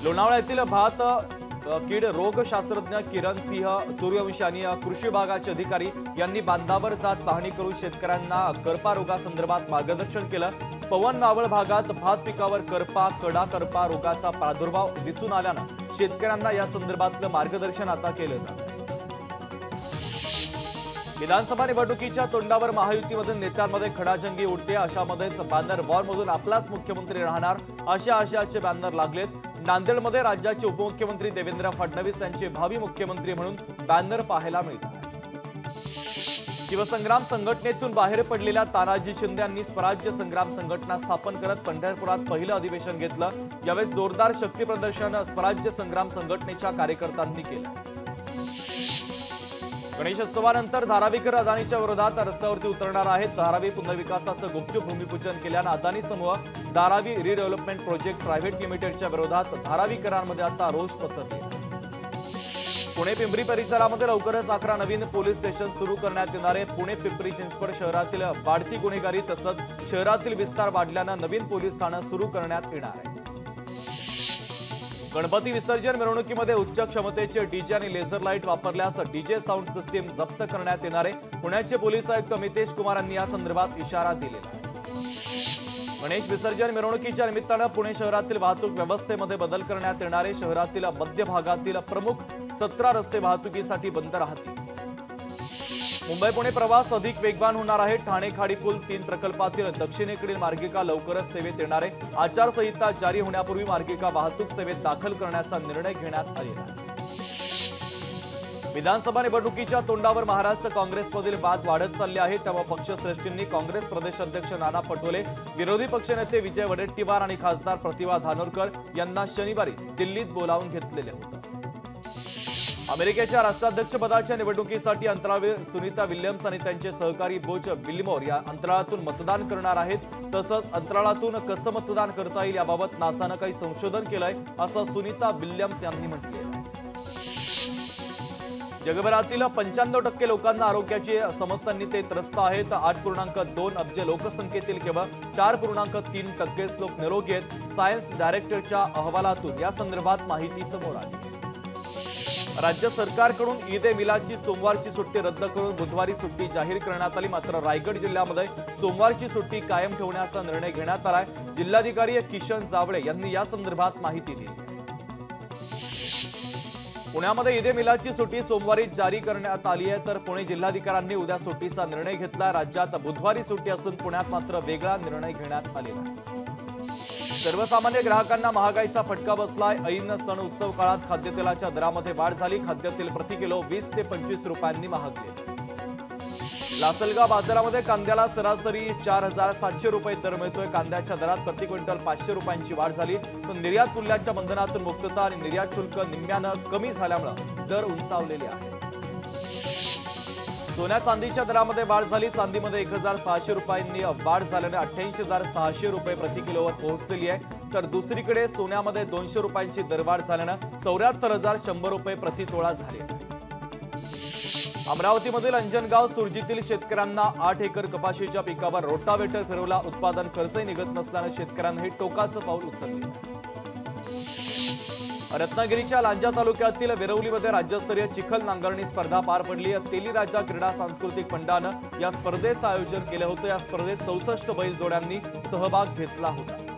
लोणावळ्यातील भात कीड रोग शास्त्रज्ञ किरण सिंह सूर्यवंशी आणि कृषी विभागाचे अधिकारी यांनी बांधावर जात पाहणी करून शेतकऱ्यांना करपा रोगासंदर्भात मार्गदर्शन केलं। पवन नावळ भागात भात पिकावर करपा कडा करपा रोगाचा प्रादुर्भाव दिसून आल्यानं शेतकऱ्यांना या संदर्भातलं मार्गदर्शन आता केलं जात आहे। विधानसभा निवडणुकीच्या तोंडावर महायुतीमधील नेत्यांमध्ये खडाजंगी उडते। अशामध्येच बॅनर वॉरमधून आपलाच मुख्यमंत्री राहणार अशा आशयाचे बॅनर लागलेत। नांदेडमध्ये राज्याचे उपमुख्यमंत्री देवेंद्र फडणवीस यांचे भावी मुख्यमंत्री म्हणून बॅनर पाहायला मिळतात। शिवसंग्राम संघटनेतून बाहेर पडलेल्या तानाजी शिंदे यांनी स्वराज्य संग्राम संघटना स्थापन करत पंढरपुरात पहिलं अधिवेशन घेतलं। यावेळी जोरदार शक्ती प्रदर्शन स्वराज्य संग्राम संघटनेच्या कार्यकर्त्यांनी केलं। गणेशोत्सवानंतर धारावीकर अदानीच्या विरोधात रस्त्यावरती उतरणार आहेत। धारावी पुनर्विकासाचं गुपचूप भूमिपूजन केल्यानं अदानी समूह धारावी रिडेव्हलपमेंट प्रोजेक्ट प्रायव्हेट लिमिटेडच्या विरोधात धारावीकरांमध्ये आता रोष पसरला। पुणे पिंपरी परिसरामध्ये लवकरच 11 नवीन पोलीस स्टेशन सुरू करण्यात येणार आहे। पुणे पिंपरी चिंचवड शहरातील वाढती गुन्हेगारी तसंच शहरातील विस्तार वाढल्यानं नवीन पोलीस ठाणं सुरू करण्यात येणार आहे। गणपती विसर्जन मिरवणुकीमध्ये उच्च क्षमतेचे डीजे आणि लेझर लाईट वापरल्यास डीजे साऊंड सिस्टीम जप्त करण्यात येणार आहे। पुण्याचे पोलीस आयुक्त मितेश कुमार यांनी या संदर्भात इशारा दिलेला आहे। गणेश विसर्जन मिरवणुकीच्या निमित्तानं पुणे शहरातील वाहतूक व्यवस्थेमध्ये बदल करण्यात येणार आहे। शहरातील मध्य भागातील प्रमुख 17 रस्ते वाहतुकीसाठी बंद राहतील। मुंबई पुणे प्रवास अधिक वेगवान होणार आहे। ठाणे खाडी पूल 3 प्रकल्पातील दक्षिणेकडील मार्गिका लवकरच सेवेत येणार आहे। आचारसंहिता जारी होण्यापूर्वी मार्गिका वाहतूक सेवेत दाखल करण्याचा निर्णय घेण्यात आलेला आहे। विधानसभा निवडणुकीच्या तोंडावर महाराष्ट्र काँग्रेसमधील वाद वाढत चालले आहेत। त्यामुळे पक्षश्रेष्ठींनी काँग्रेस प्रदेश अध्यक्ष नाना पटोले, विरोधी पक्षनेते विजय वडेट्टीवार आणि खासदार प्रतिभा धानोरकर यांना शनिवारी दिल्लीत बोलावून घेतलेले होते। अमेरिकेच्या राष्ट्राध्यक्षपदाच्या निवडणुकीसाठी अंतराळवीर सुनीता विल्यम्स आणि त्यांचे सहकारी बुच विल्मोर या अंतराळातून मतदान करणार आहेत। तसंच अंतराळातून कसं मतदान करता येईल याबाबत नासानं काही संशोधन केलंय असं सुनीता विल्यम्स यांनी म्हटले आहे। जगभरातील 95% लोकांना आरोग्याची समस्यांनी ते त्रस्त आहेत। 8.2 अब्ज लोकसंख्येतील केवळ 4.3% लोक निरोगी आहेत। सायन्स डायरेक्टरच्या अहवालातून या संदर्भात माहिती समोर आली। राज्य सरकारकडून ईद ए मिलादची सोमवारची सुट्टी रद्द करून बुधवारी सुट्टी जाहीर करण्यात आली। मात्र रायगड जिल्ह्यामध्ये सोमवारची सुट्टी कायम ठेवण्याचा निर्णय घेण्यात आलाय। जिल्हाधिकारी किशन जावळे यांनी या संदर्भात माहिती दिली। पुण्यामध्ये ईद ए मिलादची सुट्टी सोमवारी जारी करण्यात आली आहे, तर पुणे जिल्हाधिकाऱ्यांनी उद्या सुट्टीचा निर्णय घेतला। राज्यात बुधवारी सुट्टी असून पुण्यात मात्र वेगळा निर्णय घेण्यात आलेला आहे। सर्वसामान्य ग्राहकांना महागाईचा फटका बसलाय। ऐन सण उत्सव काळात खाद्यतेलाच्या दरामध्ये वाढ झाली। खाद्यतेल प्रति किलो 20 ते 25 रुपयांनी महागले। लासलगाव बाजारामध्ये कांद्याला सरासरी 4700 रुपये दर मिळतोय। कांद्याच्या दरात प्रति क्विंटल 500 रुपयांची वाढ झाली। तर निर्यात मूल्याच्या बंधनातून मुक्तता आणि निर्यात शुल्क निम्म्यानं कमी झाल्यामुळे दर उंचावलेले आहेत। सोन्या चांदीच्या दरामध्ये वाढ झाली। चांदीमध्ये 1600 रुपयांनी वाढ झाल्याने 88,600 रुपये प्रति किलोवर पोहोचलेली आहे। तर दुसरीकडे सोन्यामध्ये 200 रुपयांची दरवाढ झाल्यानं 74,100 रुपये प्रति तोळा झाली। अमरावतीमधील अंजनगाव सुरजीतील शेतकऱ्यांना 8 एकर कपाशीच्या पिकावर रोटावेटर फिरवला। उत्पादन खर्चही निघत नसल्याने शेतकऱ्यांनी टोकाचं पाऊल उचलले। रत्नागिरीच्या लांजा तालुक्यातील वेरवलीमध्ये राज्यस्तरीय चिखल नांगरणी स्पर्धा पार पडली। तेली राजा क्रीडा सांस्कृतिक मंडळानं या स्पर्धेचं आयोजन केलं होतं। या स्पर्धेत 64 बैल जोड्यांनी सहभाग घेतला होता।